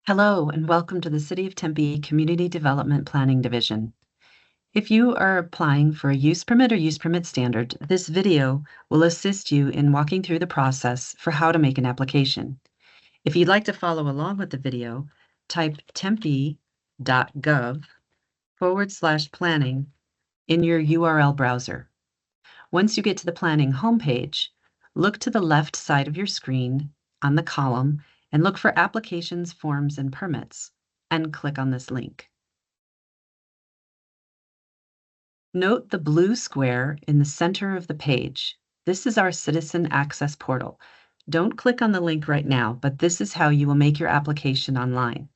Hello, and welcome to the City of Tempe Community Development Planning Division. If you are applying for a use permit or use permit standard, this video will assist you in walking through the process for how to make an application. If you'd like to follow along with the video, type tempe.gov/planning in your URL browser. Once you get to the planning homepage, look to the left side of your screen on the column and look for Applications, Forms, and Permits, and click on this link. Note the blue square in the center of the page. This is our Citizen Access Portal. Don't click on the link right now, but this is how you will make your application online.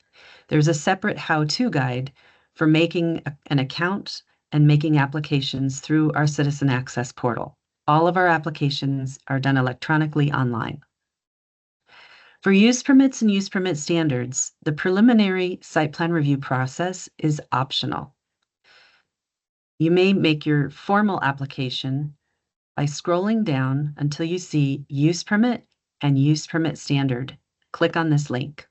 There's a separate how-to guide for making an account and making applications through our Citizen Access Portal. All of our applications are done electronically online. For use permits and use permit standards, the preliminary site plan review process is optional. You may make your formal application by scrolling down until you see use permit and use permit standard. Click on this link.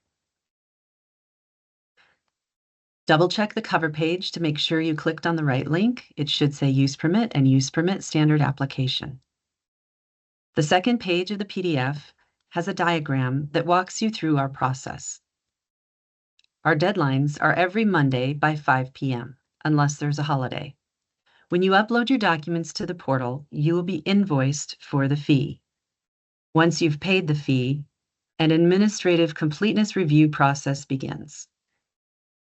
Double check the cover page to make sure you clicked on the right link. It should say use permit and use permit standard application. The second page of the PDF has a diagram that walks you through our process. Our deadlines are every Monday by 5 p.m., unless there's a holiday. When you upload your documents to the portal, you will be invoiced for the fee. Once you've paid the fee, an administrative completeness review process begins.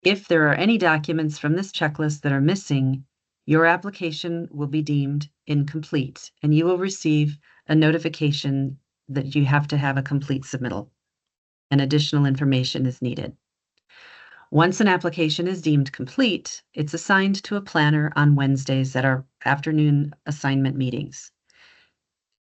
If there are any documents from this checklist that are missing, your application will be deemed incomplete, and you will receive a notification that you have to have a complete submittal, and additional information is needed. Once an application is deemed complete, it's assigned to a planner on Wednesdays at our afternoon assignment meetings.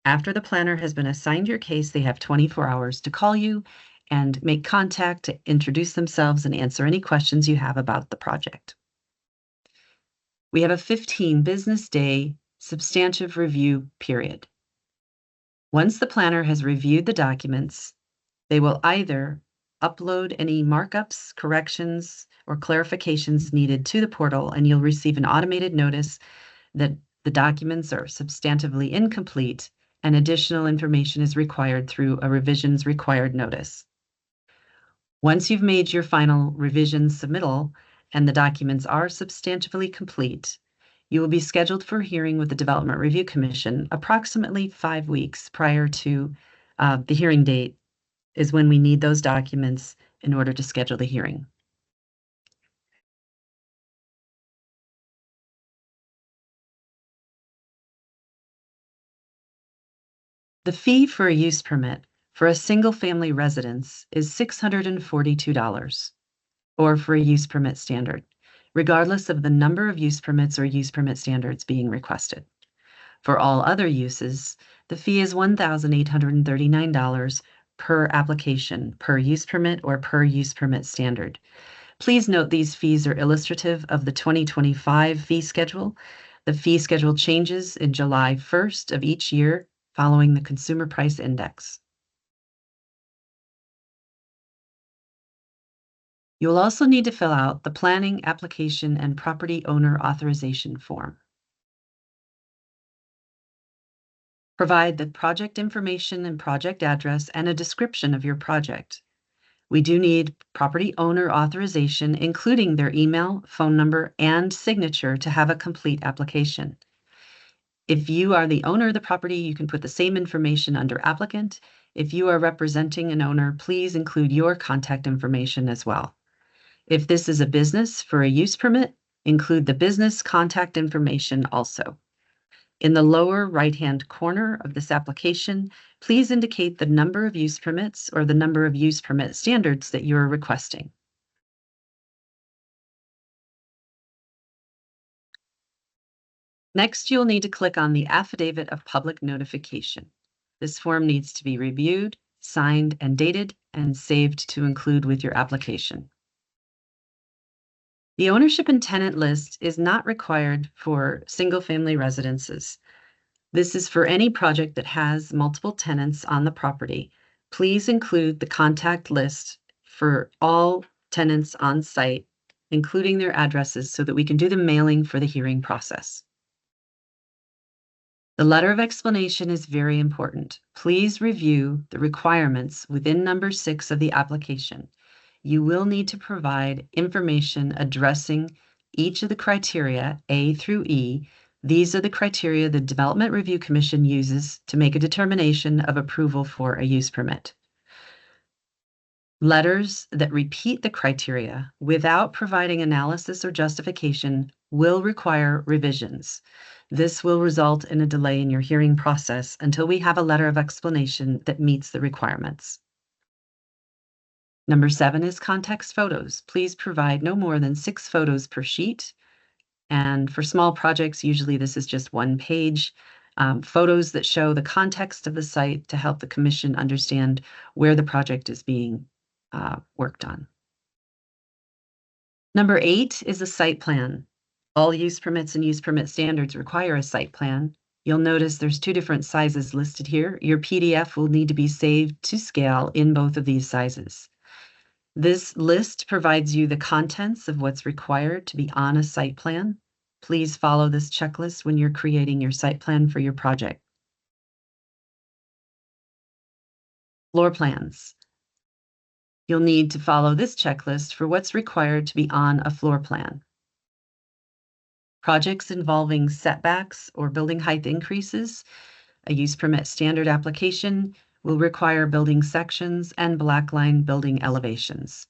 After the planner has been assigned your case, they have 24 hours to call you and make contact to introduce themselves and answer any questions you have about the project. We have a 15 business day substantive review period. Once the planner has reviewed the documents, they will either upload any markups, corrections, or clarifications needed to the portal, and you'll receive an automated notice that the documents are substantively incomplete and additional information is required through a revisions required notice. Once you've made your final revision submittal and the documents are substantively complete, you will be scheduled for a hearing with the Development Review Commission approximately 5 weeks prior to the hearing date is when we need those documents in order to schedule the hearing. The fee for a use permit for a single-family residence is $642, or for a use permit standard, regardless of the number of use permits or use permit standards being requested. For all other uses, the fee is $1,839 per application, per use permit or per use permit standard. Please note these fees are illustrative of the 2025 fee schedule. The fee schedule changes in July 1st of each year following the Consumer Price Index. You'll also need to fill out the Planning Application and Property Owner Authorization Form. Provide the project information and project address and a description of your project. We do need property owner authorization, including their email, phone number, and signature to have a complete application. If you are the owner of the property, you can put the same information under applicant. If you are representing an owner, please include your contact information as well. If this is a business for a use permit, include the business contact information also. In the lower right-hand corner of this application, please indicate the number of use permits or the number of use permit standards that you are requesting. Next, you'll need to click on the Affidavit of Public Notification. This form needs to be reviewed, signed, and dated, and saved to include with your application. The ownership and tenant list is not required for single-family residences. This is for any project that has multiple tenants on the property. Please include the contact list for all tenants on site, including their addresses, so that we can do the mailing for the hearing process. The letter of explanation is very important. Please review the requirements within number 6 of the application. You will need to provide information addressing each of the criteria, A through E. These are the criteria the Development Review Commission uses to make a determination of approval for a use permit. Letters that repeat the criteria without providing analysis or justification will require revisions. This will result in a delay in your hearing process until we have a letter of explanation that meets the requirements. Number 7 is context photos. Please provide no more than 6 photos per sheet. And for small projects, usually this is just 1 page. Photos that show the context of the site to help the commission understand where the project is being worked on. Number 8 is a site plan. All use permits and use permit standards require a site plan. You'll notice there's 2 different sizes listed here. Your PDF will need to be saved to scale in both of these sizes. This list provides you the contents of what's required to be on a site plan. Please follow this checklist when you're creating your site plan for your project. Floor plans. You'll need to follow this checklist for what's required to be on a floor plan. Projects involving setbacks or building height increases, a use permit standard application will require building sections and blackline building elevations.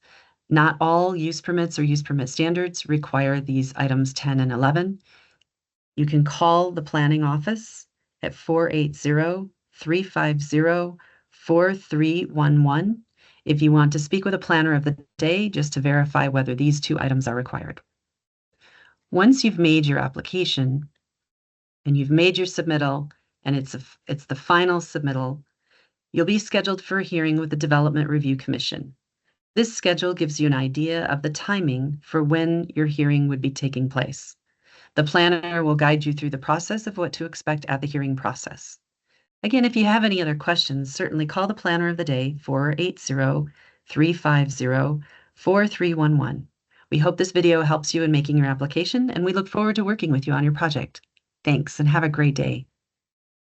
Not all use permits or use permit standards require these items 10 and 11. You can call the planning office at 480-350-4311 if you want to speak with a planner of the day just to verify whether these 2 items are required. Once you've made your application and you've made your submittal and it's the final submittal, you'll be scheduled for a hearing with the Development Review Commission. This schedule gives you an idea of the timing for when your hearing would be taking place. The planner will guide you through the process of what to expect at the hearing process. Again, if you have any other questions, certainly call the planner of the day, 480-350-4311. We hope this video helps you in making your application, and we look forward to working with you on your project. Thanks, and have a great day.